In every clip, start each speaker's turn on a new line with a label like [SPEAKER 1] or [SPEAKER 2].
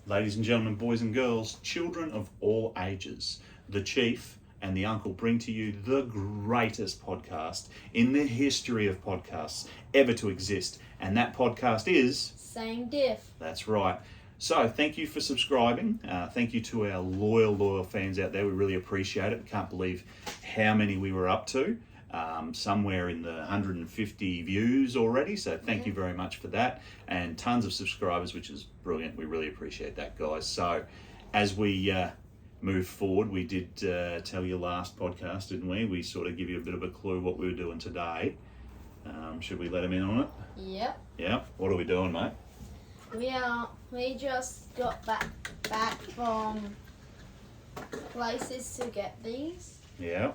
[SPEAKER 1] Ladies and gentlemen, boys and girls, children of all ages, the Chief and the Uncle bring to you the greatest podcast in the history of podcasts ever to exist. And that podcast is...
[SPEAKER 2] Saying Diff.
[SPEAKER 1] That's right. So thank you for subscribing. Thank you to our loyal fans out there. We really appreciate it. Can't believe how many we were up to. Somewhere in the 150 views already, so thank you very much for that, and tons of subscribers, which is brilliant. We really appreciate that, guys. So as we move forward, we did tell you last podcast, didn't we? We sort of give you a bit of a clue what we were doing today. Should we let him in on it?
[SPEAKER 2] Yep.
[SPEAKER 1] Yeah. What are we doing, mate?
[SPEAKER 2] We just got back from places to get these.
[SPEAKER 1] Yeah.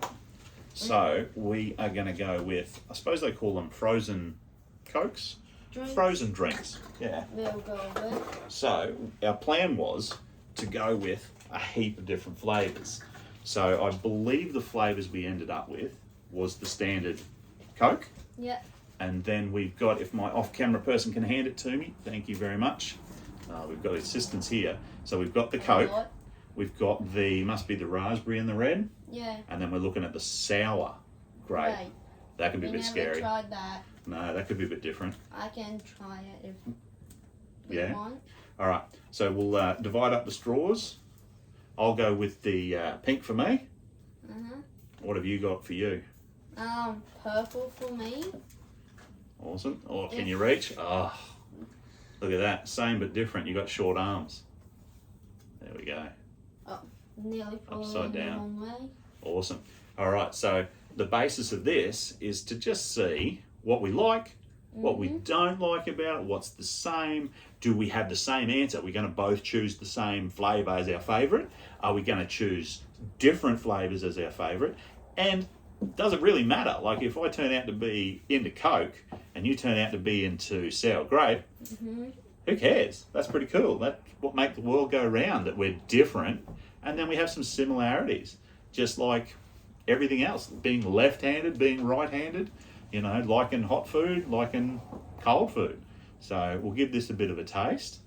[SPEAKER 1] So we are going to go with, I suppose they call them frozen Cokes?
[SPEAKER 2] Drinks.
[SPEAKER 1] Frozen drinks, yeah.
[SPEAKER 2] We'll go with.
[SPEAKER 1] So our plan was to go with a heap of different flavours. So I believe the flavours we ended up with was the standard Coke.
[SPEAKER 2] Yep.
[SPEAKER 1] And then we've got, if my off-camera person can hand it to me, thank you very much. We've got assistance here. So we've got the Coke. We've got the, must be the raspberry and the red.
[SPEAKER 2] Yeah.
[SPEAKER 1] And then we're looking at the sour grape.
[SPEAKER 2] Right.
[SPEAKER 1] That could be a bit scary.
[SPEAKER 2] We never tried that.
[SPEAKER 1] No, that could be a bit different.
[SPEAKER 2] I can try it if you want.
[SPEAKER 1] All right. So we'll divide up the straws. I'll go with the pink for me. What have you got for you?
[SPEAKER 2] Purple for me.
[SPEAKER 1] Awesome. Oh, can you reach? Oh, look at that. Same but different. You got short arms. There we go.
[SPEAKER 2] Oh, nearly
[SPEAKER 1] upside down.
[SPEAKER 2] The wrong way.
[SPEAKER 1] Awesome. All right. So the basis of this is to just see what we like, what we don't like about it, what's the same. Do we have the same answer? Are we going to both choose the same flavour as our favourite? Are we going to choose different flavours as our favourite? And does it really matter? Like if I turn out to be into Coke and you turn out to be into sour grape, who cares? That's pretty cool. That's what makes the world go round, that we're different and then we have some similarities. Just like everything else, being left-handed, being right-handed, you know, liking hot food, liking cold food. So we'll give this a bit of a taste.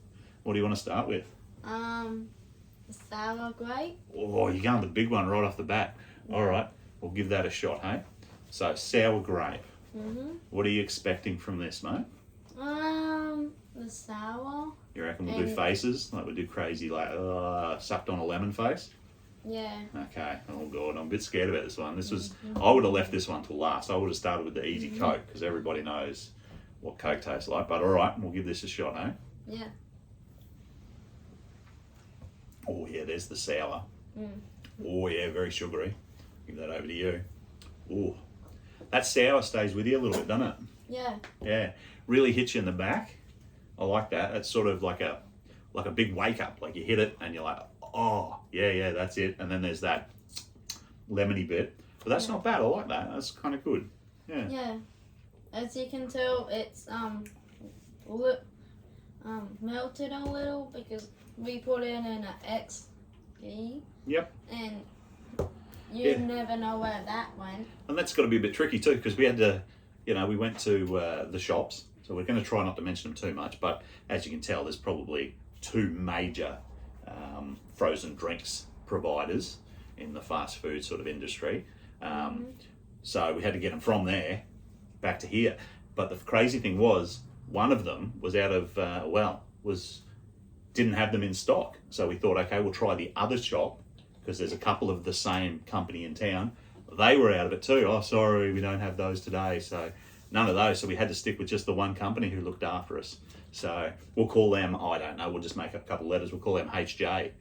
[SPEAKER 1] What do you want to start with?
[SPEAKER 2] Sour grape.
[SPEAKER 1] Oh, you're going with the big one right off the bat. All right, we'll give that a shot, hey? So sour grape. What are you expecting from this, mate?
[SPEAKER 2] The sour.
[SPEAKER 1] You reckon we'll do faces? Like we do crazy, like, sucked on a lemon face?
[SPEAKER 2] Yeah.
[SPEAKER 1] Okay. Oh, God, I'm a bit scared about this one. This was, I would have left this one till last. I would have started with the easy Coke because everybody knows what Coke tastes like. But all right, we'll give this a shot, eh?
[SPEAKER 2] Yeah.
[SPEAKER 1] Oh, yeah, there's the sour. Oh, yeah, very sugary. Give that over to you. Oh, that sour stays with you a little bit, doesn't it?
[SPEAKER 2] Yeah.
[SPEAKER 1] Yeah. Really hits you in the back. I like that. It's sort of like a big wake up. Like you hit it and you're like, oh, yeah, that's it. And then there's that lemony bit. But that's not bad. I like that. That's kind of good. Yeah.
[SPEAKER 2] Yeah. As you can tell, it's melted a little because we put it in an XP.
[SPEAKER 1] Yep.
[SPEAKER 2] And you never know where that went.
[SPEAKER 1] And that's got to be a bit tricky too because we had to, you know, we went to the shops. So we're going to try not to mention them too much. But as you can tell, there's probably two major frozen drinks providers in the fast food sort of industry. So we had to get them from there back to here. But the crazy thing was, one of them was out of, didn't have them in stock. So we thought, okay, we'll try the other shop because there's a couple of the same company in town. They were out of it too. Oh, sorry, we don't have those today. So none of those. So we had to stick with just the one company who looked after us. So we'll call them, I don't know, we'll just make up a couple of letters. We'll call them HJ.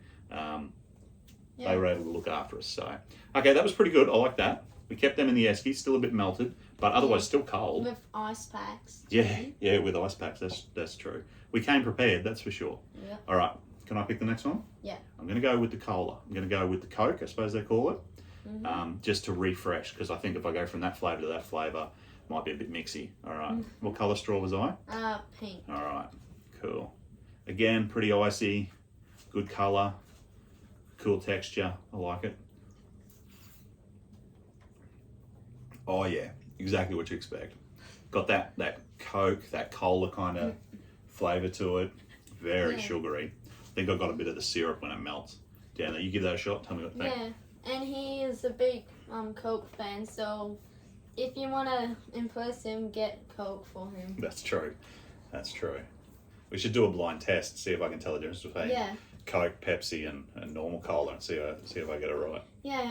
[SPEAKER 1] They were able to look after us. So, okay, that was pretty good. I like that. We kept them in the esky, still a bit melted, but otherwise still cold.
[SPEAKER 2] With ice packs.
[SPEAKER 1] Yeah, with ice packs. That's true. We came prepared, that's for sure.
[SPEAKER 2] Yeah.
[SPEAKER 1] All right, can I pick the next one?
[SPEAKER 2] Yeah.
[SPEAKER 1] I'm going to go with the cola. I'm going to go with the Coke, I suppose they call it, just to refresh, because I think if I go from that flavour to that flavour, it might be a bit mixy. All right. What colour straw was I?
[SPEAKER 2] Pink.
[SPEAKER 1] All right, cool. Again, pretty icy, good colour, cool texture. I like it. Oh yeah, exactly what you expect. Got that Coke, that cola kind of flavour to it. Very sugary. think I got a bit of the syrup when it melts down there. You give that a shot. Tell me what you think.
[SPEAKER 2] Yeah, and he is a big Coke fan, so if you want to impress him, get Coke for him.
[SPEAKER 1] That's true. That's true. We should do a blind test, see if I can tell the difference between Coke, Pepsi, and normal cola, and see if I get it right.
[SPEAKER 2] Yeah.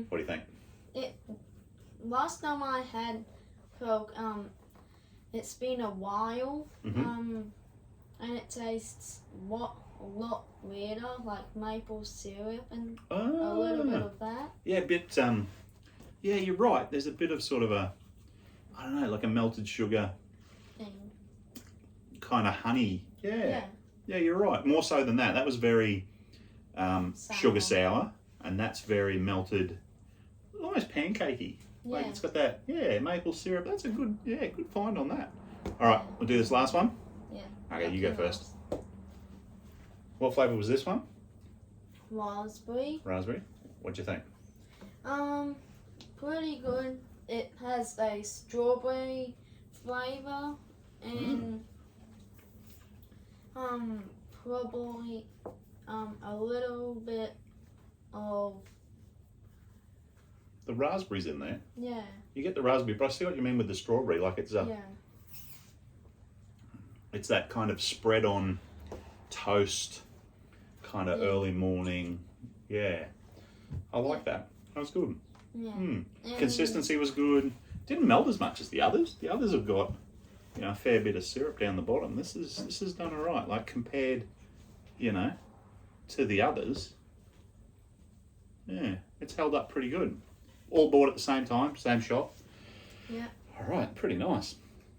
[SPEAKER 1] What do you think?
[SPEAKER 2] Last time I had Coke, it's been a while, and it tastes a lot weirder, like maple syrup and a little bit of that.
[SPEAKER 1] Yeah, a bit. Yeah, you're right. There's a bit of sort of a, I don't know, like a melted sugar
[SPEAKER 2] Thing.
[SPEAKER 1] kind of honey. Yeah, you're right. More so than that. That was very sugar sour, and that's very melted, almost pancakey. Like it's got that, maple syrup. That's a good find on that. All right, we'll do this last one.
[SPEAKER 2] Yeah.
[SPEAKER 1] Okay, you go first. What flavour was this one?
[SPEAKER 2] Raspberry.
[SPEAKER 1] Raspberry. What'd you think?
[SPEAKER 2] Pretty good. It has a strawberry flavour and probably a little bit of
[SPEAKER 1] the raspberries in there.
[SPEAKER 2] Yeah.
[SPEAKER 1] You get the raspberry, but I see what you mean with the strawberry. Like it's it's that kind of spread on toast, kind of early morning. Yeah, I like that. That was good.
[SPEAKER 2] Yeah.
[SPEAKER 1] Consistency was good. Didn't melt as much as the others. The others have got, a fair bit of syrup down the bottom. This is done all right. Like compared, to the others. Yeah, it's held up pretty good. All bought at the same time, same shop.
[SPEAKER 2] Yeah.
[SPEAKER 1] All right, pretty nice.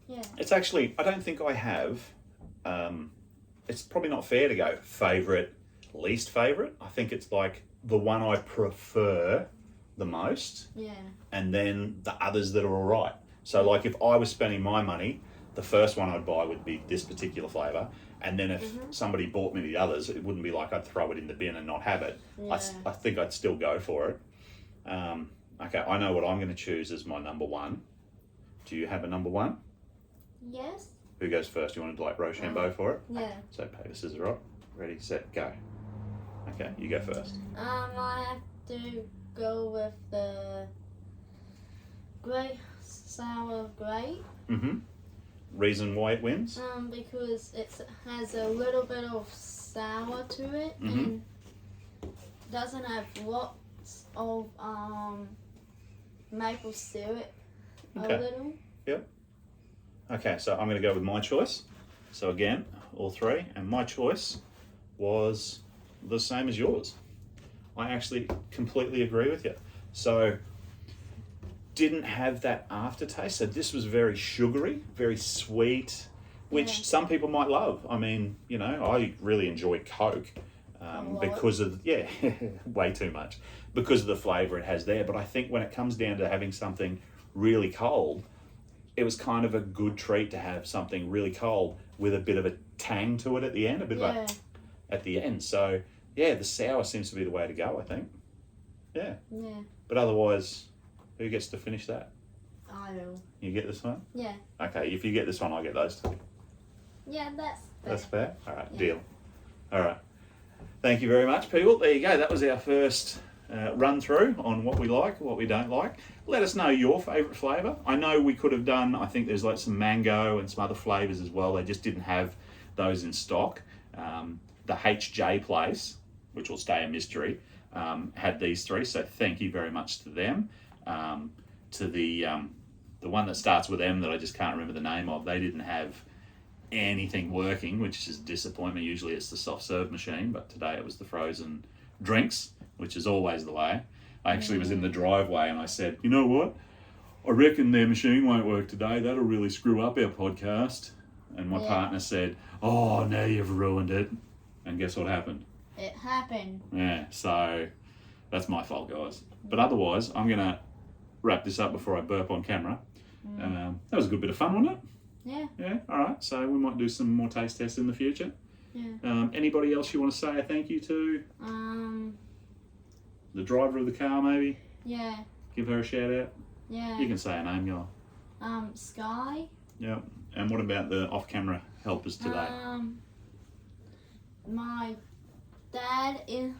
[SPEAKER 2] Yeah.
[SPEAKER 1] It's actually, I don't think I have, it's probably not fair to go favourite, least favourite. I think it's like the one I prefer the most.
[SPEAKER 2] Yeah.
[SPEAKER 1] And then the others that are all right. So like if I was spending my money, the first one I'd buy would be this particular flavour. And then if somebody bought me the others, it wouldn't be like I'd throw it in the bin and not have it.
[SPEAKER 2] Yeah.
[SPEAKER 1] I think I'd still go for it. Okay, I know what I'm going to choose as my number one. Do you have a number one?
[SPEAKER 2] Yes.
[SPEAKER 1] Who goes first? You want to like Rochambeau for it?
[SPEAKER 2] Yeah.
[SPEAKER 1] So paper, scissors, rock. Ready, set, go. Okay, you go first.
[SPEAKER 2] I have to go with the sour grape.
[SPEAKER 1] Reason why it wins?
[SPEAKER 2] Because it has a little bit of sour to it and doesn't have lots of maple syrup.
[SPEAKER 1] Okay.
[SPEAKER 2] A little.
[SPEAKER 1] Yep. Okay, so I'm going to go with my choice. So again, all three, and my choice was the same as yours. I actually completely agree with you. So didn't have that aftertaste. So this was very sugary, very sweet, which some people might love. I mean, I really enjoy Coke because of, way too much, because of the flavour it has there. But I think when it comes down to having something really cold, it was kind of a good treat to have something really cold with a bit of a tang to it at the end, a bit of a at the end. So the sour seems to be the way to go, I think. Yeah. Yeah. But otherwise, who gets to finish that?
[SPEAKER 2] I do.
[SPEAKER 1] You get this one?
[SPEAKER 2] Yeah.
[SPEAKER 1] Okay, if you get this one, I'll get those two.
[SPEAKER 2] Yeah, that's fair.
[SPEAKER 1] That's fair? All right, deal. All right. Thank you very much, people. There you go. That was our first run through on what we like, what we don't like. Let us know your favourite flavour. I know we could have done, I think there's like some mango and some other flavours as well. They just didn't have those in stock. The HJ place, which will stay a mystery, had these three, so thank you very much to them. To the one that starts with M that I just can't remember the name of, they didn't have anything working, which is a disappointment. Usually it's the soft serve machine, but today it was the frozen drinks, which is always the way. I actually was in the driveway and I said, you know what? I reckon their machine won't work today. That'll really screw up our podcast. And my partner said, oh, now you've ruined it. And guess what happened?
[SPEAKER 2] It happened.
[SPEAKER 1] Yeah, so that's my fault, guys. But otherwise, I'm going to wrap this up before I burp on camera. That was a good bit of fun, wasn't it?
[SPEAKER 2] Yeah.
[SPEAKER 1] Yeah, all right. So we might do some more taste tests in the future.
[SPEAKER 2] Yeah.
[SPEAKER 1] Anybody else you want to say a thank you to? The driver of the car, maybe?
[SPEAKER 2] Yeah.
[SPEAKER 1] Give her a shout out?
[SPEAKER 2] Yeah.
[SPEAKER 1] You can say her name, y'all.
[SPEAKER 2] Sky.
[SPEAKER 1] Yep. And what about the off-camera helpers today?
[SPEAKER 2] My Dad is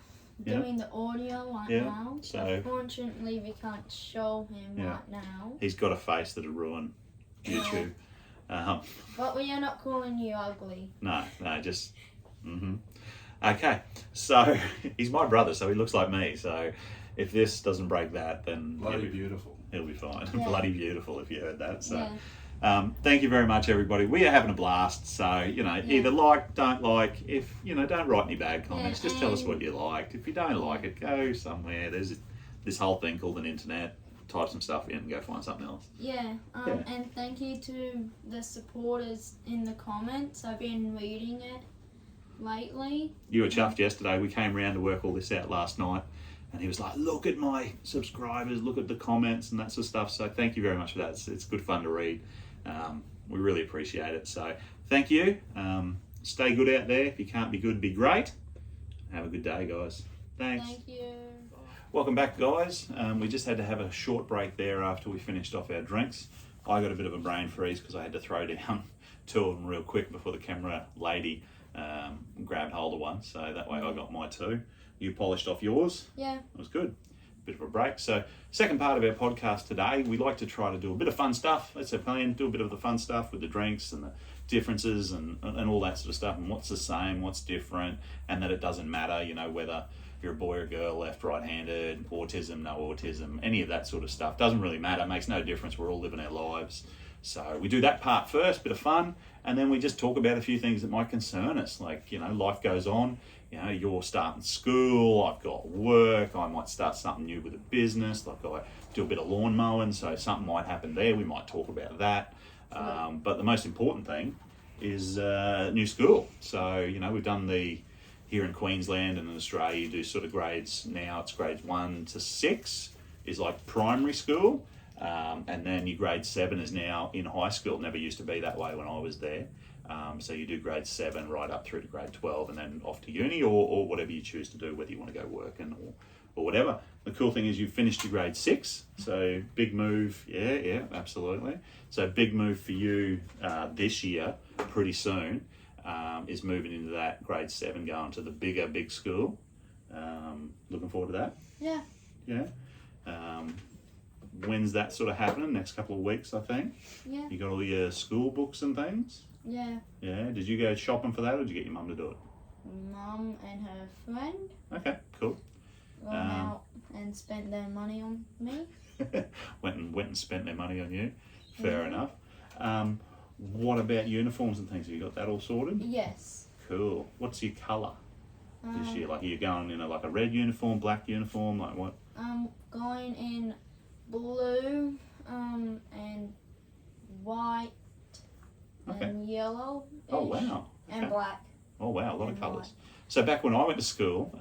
[SPEAKER 2] doing the audio right now.
[SPEAKER 1] So
[SPEAKER 2] unfortunately, we can't show him right now.
[SPEAKER 1] He's got a face that'll ruin YouTube.
[SPEAKER 2] But we are not calling you ugly.
[SPEAKER 1] No, just. Okay, so he's my brother, so he looks like me. So if this doesn't break that, then
[SPEAKER 3] Bloody beautiful.
[SPEAKER 1] He'll be fine.
[SPEAKER 2] Yeah.
[SPEAKER 1] Bloody beautiful, if you heard that. So. Thank you very much, everybody. We are having a blast. So, either like, don't like. If, don't write any bad comments. Just tell us what you liked. If you don't like it, go somewhere. There's this whole thing called an internet. Type some stuff in and go find something else.
[SPEAKER 2] And thank you to the supporters in the comments. I've been reading it lately. You
[SPEAKER 1] were chuffed yesterday. We came round to work all this out last night. And he was like, look at my subscribers, look at the comments and that sort of stuff. So thank you very much for that. It's good fun to read. We really appreciate it. So thank you. Stay good out there. If you can't be good, be great. Have a good day, guys. Thanks.
[SPEAKER 2] Thank you.
[SPEAKER 1] Welcome back, guys. We just had to have a short break there after we finished off our drinks. I got a bit of a brain freeze because I had to throw down 2 of them real quick before the camera lady grabbed hold of one. So that way I got my 2. You polished off yours.
[SPEAKER 2] Yeah.
[SPEAKER 1] It was good. Bit of a break. So second part of our podcast today, we like to try to do a bit of fun stuff. That's our plan. Do a bit of the fun stuff with the drinks and the differences and all that sort of stuff, and what's the same, what's different, and that it doesn't matter, whether you're a boy or girl, left, right-handed, autism, no autism, any of that sort of stuff. Doesn't really matter. It makes no difference. We're all living our lives. So we do that part first, bit of fun, and then we just talk about a few things that might concern us. Like, life goes on. You're starting school, I've got work, I might start something new with a business, like I do a bit of lawn mowing, so something might happen there, we might talk about that. But the most important thing is new school. So, we've done here in Queensland and in Australia, you do sort of grades, now it's grades 1 to 6 is like primary school, and then your grade 7 is now in high school. It never used to be that way when I was there. So you do grade 7 right up through to grade 12 and then off to uni or whatever you choose to do, whether you want to go working or whatever. The cool thing is you finished your grade 6, so big move. Yeah, absolutely. So big move for you this year, pretty soon, is moving into that grade 7, going to the big school. Looking forward to that?
[SPEAKER 2] Yeah.
[SPEAKER 1] Yeah. When's that sort of happening? Next couple of weeks, I think.
[SPEAKER 2] Yeah.
[SPEAKER 1] You got all your school books and things?
[SPEAKER 2] Yeah.
[SPEAKER 1] Yeah. Did you go shopping for that, or did you get your mum to do it?
[SPEAKER 2] Mum and her friend.
[SPEAKER 1] Okay, cool.
[SPEAKER 2] Went out and spent their money on me.
[SPEAKER 1] went and spent their money on you. Fair enough. What about uniforms and things? Have you got that all sorted?
[SPEAKER 2] Yes.
[SPEAKER 1] Cool. What's your colour this year? Like, are you going in like a red uniform, black uniform? Like what?
[SPEAKER 2] I'm going in blue, and white, and yellow.
[SPEAKER 1] Oh wow. Okay.
[SPEAKER 2] And black.
[SPEAKER 1] Oh wow, a lot of colours. So back when I went to school,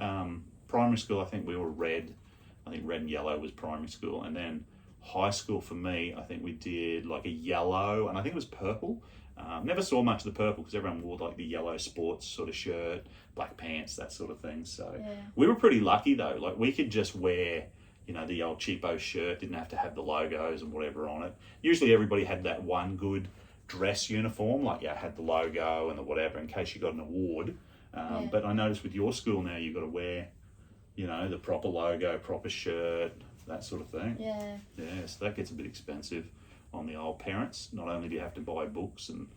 [SPEAKER 1] primary school, I think we were red. I think red and yellow was primary school, and then high school for me, I think we did like a yellow, and I think it was purple. Never saw much of the purple because everyone wore like the yellow sports sort of shirt, black pants, that sort of thing. So we were pretty lucky though. Like we could just wear, the old cheapo shirt, didn't have to have the logos and whatever on it. Usually everybody had that one good dress uniform, like had the logo and the whatever in case you got an award. But I noticed with your school now, you've got to wear, the proper logo, proper shirt, that sort of thing.
[SPEAKER 2] Yeah.
[SPEAKER 1] Yeah, so that gets a bit expensive on the old parents. Not only do you have to buy books and,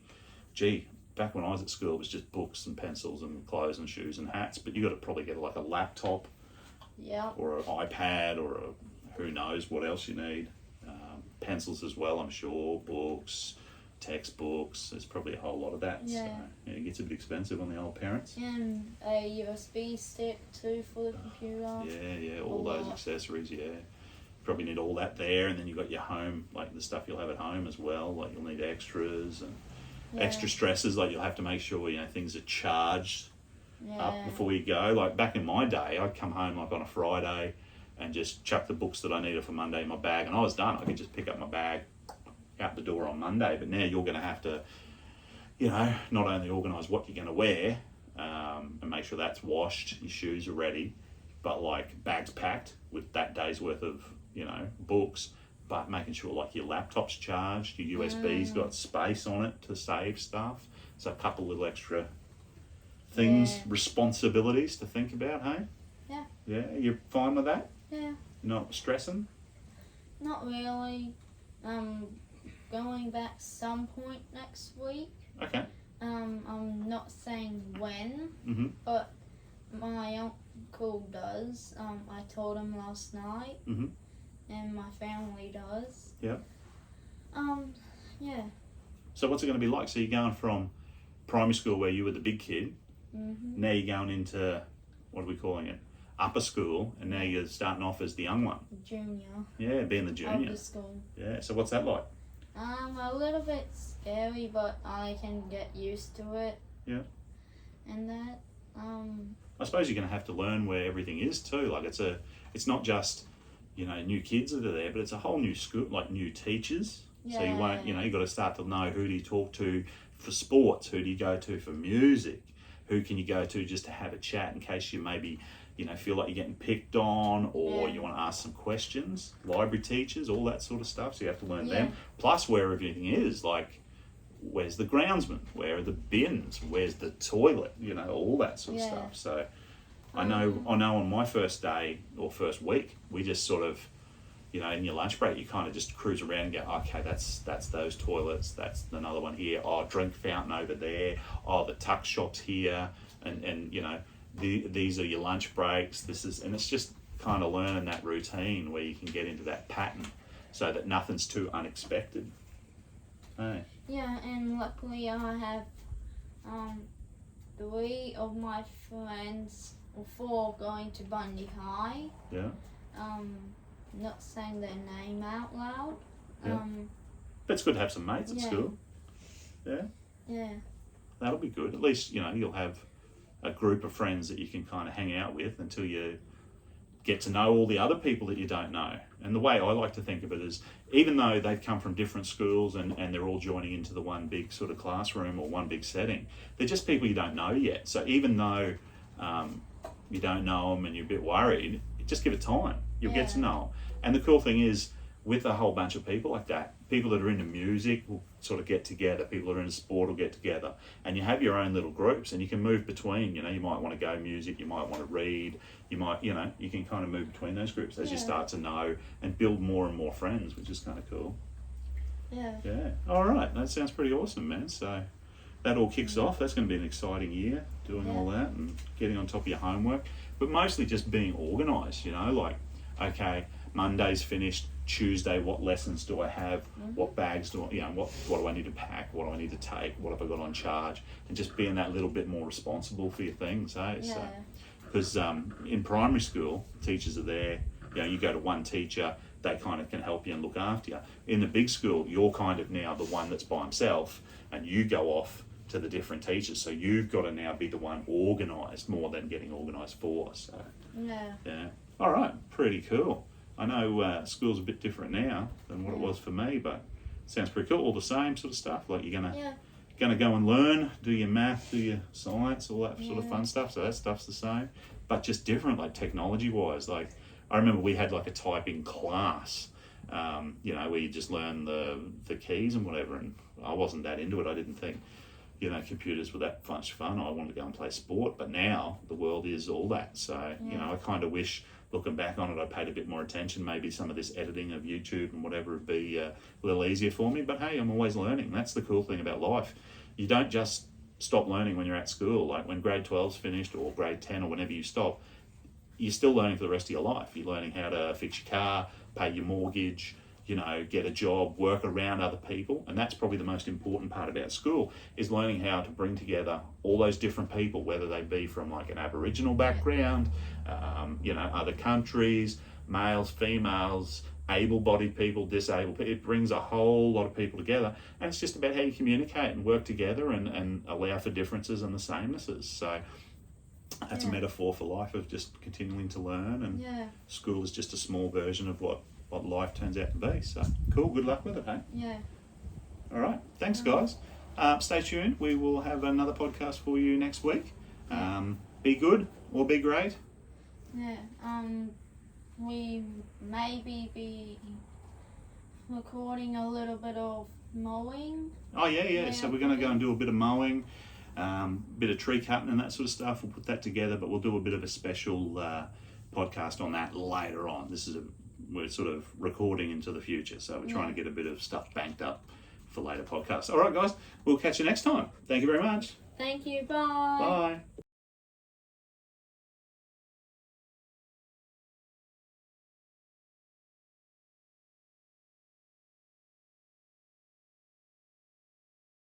[SPEAKER 1] back when I was at school, it was just books and pencils and clothes and shoes and hats, but you got to probably get like a laptop.
[SPEAKER 2] Yeah.
[SPEAKER 1] Or an iPad or who knows what else you need. Pencils as well, I'm sure, books, textbooks, there's probably a whole lot of that.
[SPEAKER 2] Yeah.
[SPEAKER 1] So it gets a bit expensive on the old parents.
[SPEAKER 2] And a USB stick too for the computer.
[SPEAKER 1] Yeah, all those accessories, Probably need all that there, and then you've got your home, like the stuff you'll have at home as well, like you'll need extras and extra stresses, like you'll have to make sure, things are charged up before you go. Like back in my day, I'd come home like on a Friday and just chuck the books that I needed for Monday in my bag, and I was done. I could just pick up my bag out the door on Monday. But now you're going to have to, not only organise what you're going to wear and make sure that's washed, your shoes are ready, but like bags packed with that day's worth of, books, but making sure like your laptop's charged, your USB's got space on it to save stuff. So a couple little extra things,
[SPEAKER 2] Yeah.
[SPEAKER 1] responsibilities to think about, hey?
[SPEAKER 2] Yeah.
[SPEAKER 1] Yeah, you're fine with that?
[SPEAKER 2] Yeah.
[SPEAKER 1] Not stressing?
[SPEAKER 2] Not really. Going back some point next week.
[SPEAKER 1] Okay.
[SPEAKER 2] I'm not saying when,
[SPEAKER 1] Mm-hmm.
[SPEAKER 2] but my uncle does. I told him last night,
[SPEAKER 1] Mm-hmm.
[SPEAKER 2] and my family does.
[SPEAKER 1] Yeah.
[SPEAKER 2] Yeah.
[SPEAKER 1] So what's it going to be like? So you're going from primary school where you were the big kid,
[SPEAKER 2] Mm-hmm.
[SPEAKER 1] now you're going into, what are we calling it? Upper school, and now you're starting off as the young one.
[SPEAKER 2] Junior.
[SPEAKER 1] Yeah, being the junior.
[SPEAKER 2] Elder school.
[SPEAKER 1] Yeah, so what's that like?
[SPEAKER 2] A little bit scary, but I can get used to it.
[SPEAKER 1] Yeah.
[SPEAKER 2] And that,
[SPEAKER 1] I suppose you're going to have to learn where everything is too. Like it's not just, new kids that are there, but it's a whole new school, like new teachers.
[SPEAKER 2] yeah.
[SPEAKER 1] So you won't, you've got to start to know who do you talk to for sports, who do you go to for music, who can you go to just to have a chat in case you maybe, feel like you're getting picked on, or
[SPEAKER 2] Yeah.
[SPEAKER 1] you want to ask some questions, library teachers, all that sort of stuff. So you have to learn
[SPEAKER 2] Yeah.
[SPEAKER 1] them. Plus where everything is, like where's the groundsman, where are the bins, where's the toilet, all that sort of
[SPEAKER 2] Yeah.
[SPEAKER 1] stuff. So I know on my first day or first week, we just sort of, in your lunch break, you kind of just cruise around and go, okay, that's those toilets, that's another one here, oh, drink fountain over there, oh, the tuck shop's here, and these are your lunch breaks, and it's just kind of learning that routine where you can get into that pattern so that nothing's too unexpected. Hey.
[SPEAKER 2] Yeah, and luckily I have 3 of my friends, or 4, going to Bundy High.
[SPEAKER 1] Yeah.
[SPEAKER 2] Not saying their name out loud.
[SPEAKER 1] Yeah. But it's good to have some mates at
[SPEAKER 2] Yeah.
[SPEAKER 1] school. Yeah.
[SPEAKER 2] Yeah.
[SPEAKER 1] That'll be good. At least, you'll have a group of friends that you can kind of hang out with until you get to know all the other people that you don't know. And the way I like to think of it is, even though they've come from different schools and they're all joining into the one big sort of classroom or one big setting, they're just people you don't know yet. So even though you don't know them and you're a bit worried, just give it time. You'll get to
[SPEAKER 2] Yeah.
[SPEAKER 1] know them. And the cool thing is, with a whole bunch of people like that, people that are into music will sort of get together, people that are into sport will get together, and you have your own little groups, and you can move between, you might want to go music, you might want to read, you might, you can kind of move between those groups as you
[SPEAKER 2] Yeah.
[SPEAKER 1] start to know and build more and more friends, which is kind of cool.
[SPEAKER 2] Yeah.
[SPEAKER 1] Yeah. All right. That sounds pretty awesome, man. So that all kicks off. That's going to be an exciting year, doing all that and getting on top of your homework, but mostly just being organised, like, okay, Monday's finished, Tuesday, what lessons do I have? What bags do I, what do I need to pack? What do I need to take? What have I got on charge? And just being that little bit more responsible for your things, eh?
[SPEAKER 2] Yeah.
[SPEAKER 1] So, because in primary school, teachers are there, you go to one teacher, they kind of can help you and look after you. In the big school, you're kind of now the one that's by himself, and you go off to the different teachers, so you've got to now be the one organised more than getting organised for. So yeah. All right, pretty cool. I know school's a bit different now than what it was for me, but it sounds pretty cool. All the same sort of stuff. Like you're gonna go and learn, do your math, do your science, all that sort of fun stuff. So that stuff's the same, but just different, like technology wise. Like I remember we had like a typing class, where you just learn the keys and whatever. And I wasn't that into it. I didn't think, computers were that much fun. I wanted to go and play sport, but now the world is all that. So I kind of wish, looking back on it, I paid a bit more attention. Maybe some of this editing of YouTube and whatever would be a little easier for me. But hey, I'm always learning. That's the cool thing about life. You don't just stop learning when you're at school. Like when grade 12's finished or grade 10 or whenever you stop, you're still learning for the rest of your life. You're learning how to fix your car, pay your mortgage, get a job, work around other people. And that's probably the most important part about school, is learning how to bring together all those different people, whether they be from like an Aboriginal background, other countries, males, females, able-bodied people, disabled people. It brings a whole lot of people together, and it's just about how you communicate and work together and allow for differences and the samenesses. So that's a metaphor for life, of just continuing to learn, and school is just a small version of what life turns out to be. So cool, good luck with it, hey?
[SPEAKER 2] Yeah.
[SPEAKER 1] All right, thanks guys. Stay tuned, we will have another podcast for you next week. Be good or be great.
[SPEAKER 2] Yeah. We maybe be recording a little bit of mowing.
[SPEAKER 1] Oh yeah. So we're going to go and do a bit of mowing. bit of tree cutting and that sort of stuff. We'll put that together, but we'll do a bit of a special podcast on that later on. We're sort of recording into the future, so we're trying to get a bit of stuff banked up for later podcasts. All right, guys, we'll catch you next time. Thank you very much.
[SPEAKER 2] Thank you. Bye.
[SPEAKER 1] Bye.